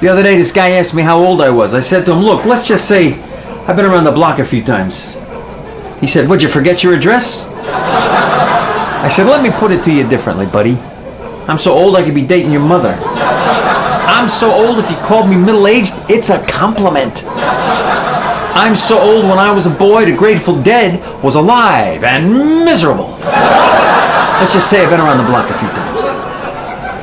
The other day, this guy asked me how old I was. I said to him, look, let's just say I've been around the block a few times. He said, would you forget your address? I said, let me put it to you differently, buddy. I'm so old I could be dating your mother. I'm so old if you called me middle-aged, it's a compliment. I'm so old when I was a boy, the Grateful Dead was alive and miserable. Let's just say I've been around the block a few times.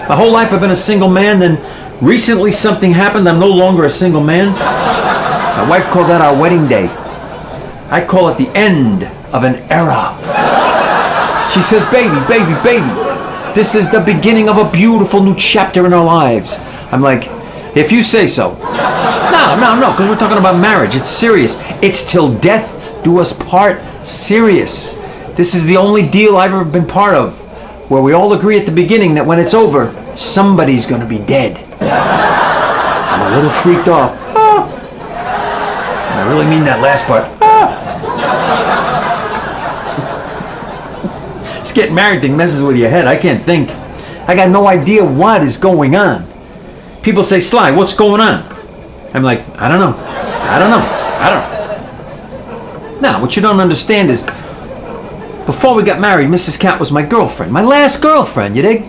My whole life I've been a single man, then recently something happened, I'm no longer a single man. My wife calls that our wedding day. I call it the end of an era. She says, baby, baby, baby, this is the beginning of a beautiful new chapter in our lives. I'm like, if you say so. No, because we're talking about marriage. It's serious. It's till death do us part serious. This is the only deal I've ever been part of, where we all agree at the beginning that when it's over, somebody's going to be dead. I'm a little freaked off. I really mean that last part. This getting married thing messes with your head. I can't think. I got no idea what is going on. People say, Sly, what's going on? I'm like, I don't know. Now, what you don't understand is, before we got married, Mrs. Cat was my girlfriend. My last girlfriend, you dig?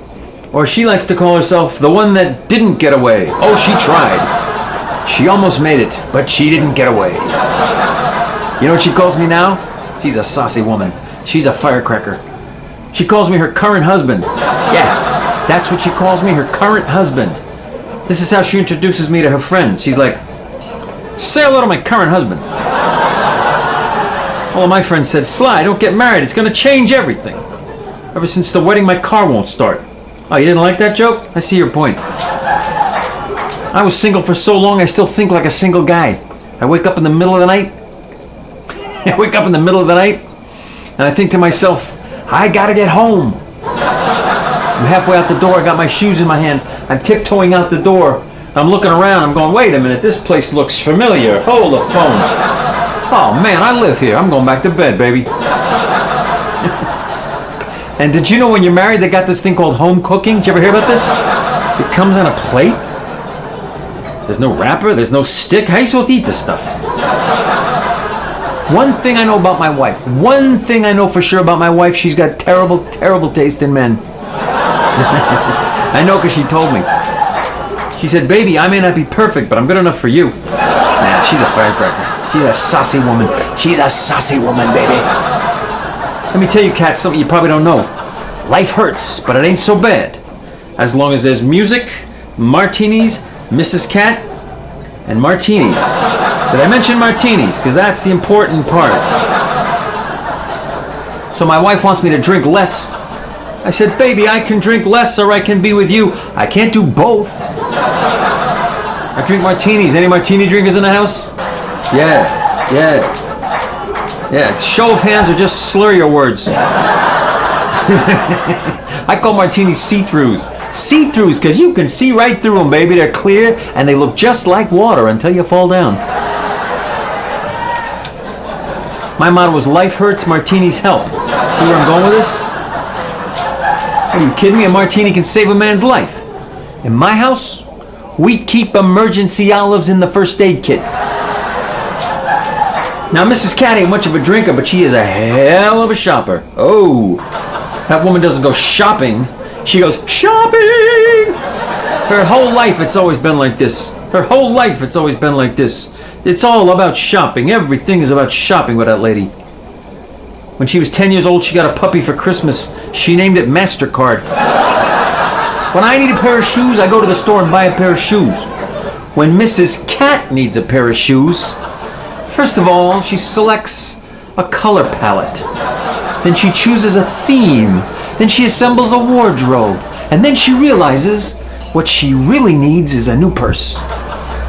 Or she likes to call herself the one that didn't get away. Oh, she tried. She almost made it, but she didn't get away. You know what she calls me now? She's a saucy woman. She's a firecracker. She calls me her current husband. Yeah, that's what she calls me, her current husband. This is how she introduces me to her friends. She's like, say hello to my current husband. All of my friends said, Sly, don't get married. It's going to change everything. Ever since the wedding, my car won't start. Oh, you didn't like that joke? I see your point. I was single for so long, I still think like a single guy. I wake up in the middle of the night. And I think to myself, I gotta get home. I'm halfway out the door, I got my shoes in my hand. I'm tiptoeing out the door. I'm looking around, I'm going, wait a minute, this place looks familiar. Hold the phone. Oh man, I live here. I'm going back to bed, baby. And did you know when you're married, they got this thing called home cooking? Did you ever hear about this? It comes on a plate. There's no wrapper, there's no stick. How are you supposed to eat this stuff? One thing I know about my wife. One thing I know for sure about my wife, she's got terrible, terrible taste in men. I know because she told me. She said, baby, I may not be perfect, but I'm good enough for you. Nah, she's a firecracker. She's a saucy woman. She's a saucy woman, baby. Let me tell you, Kat, something you probably don't know. Life hurts, but it ain't so bad. As long as there's music, martinis, Mrs. Cat, and martinis. Did I mention martinis? Because that's the important part. So my wife wants me to drink less. I said, baby, I can drink less or I can be with you. I can't do both. I drink martinis. Any martini drinkers in the house? Yeah. Show of hands or just slur your words. I call martinis see-throughs. See-throughs, because you can see right through them, baby. They're clear and they look just like water until you fall down. My motto was, life hurts, martinis help. See where I'm going with this? Are you kidding me? A martini can save a man's life. In my house, we keep emergency olives in the first aid kit. Now, Mrs. Cat ain't much of a drinker, but she is a hell of a shopper. Oh, that woman doesn't go shopping. She goes shopping. Her whole life, it's always been like this. It's all about shopping. Everything is about shopping with that lady. When she was 10 years old, she got a puppy for Christmas. She named it MasterCard. When I need a pair of shoes, I go to the store and buy a pair of shoes. When Mrs. Cat needs a pair of shoes, first of all, she selects a color palette. Then she chooses a theme. Then she assembles a wardrobe. And then she realizes what she really needs is a new purse.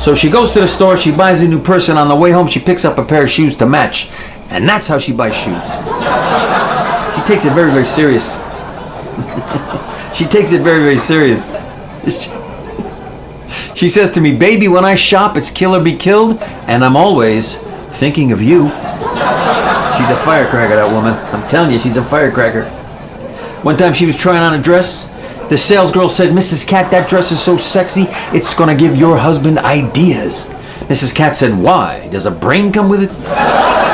So she goes to the store, she buys a new purse, and on the way home she picks up a pair of shoes to match. And that's how she buys shoes. She takes it very, very serious. She says to me, baby, when I shop, it's kill or be killed, and I'm always thinking of you. She's a firecracker, that woman. I'm telling you, she's a firecracker. One time she was trying on a dress, The salesgirl said, Mrs. Cat, that dress is so sexy, it's gonna give your husband ideas. Mrs. Cat said, why? Does a brain come with it?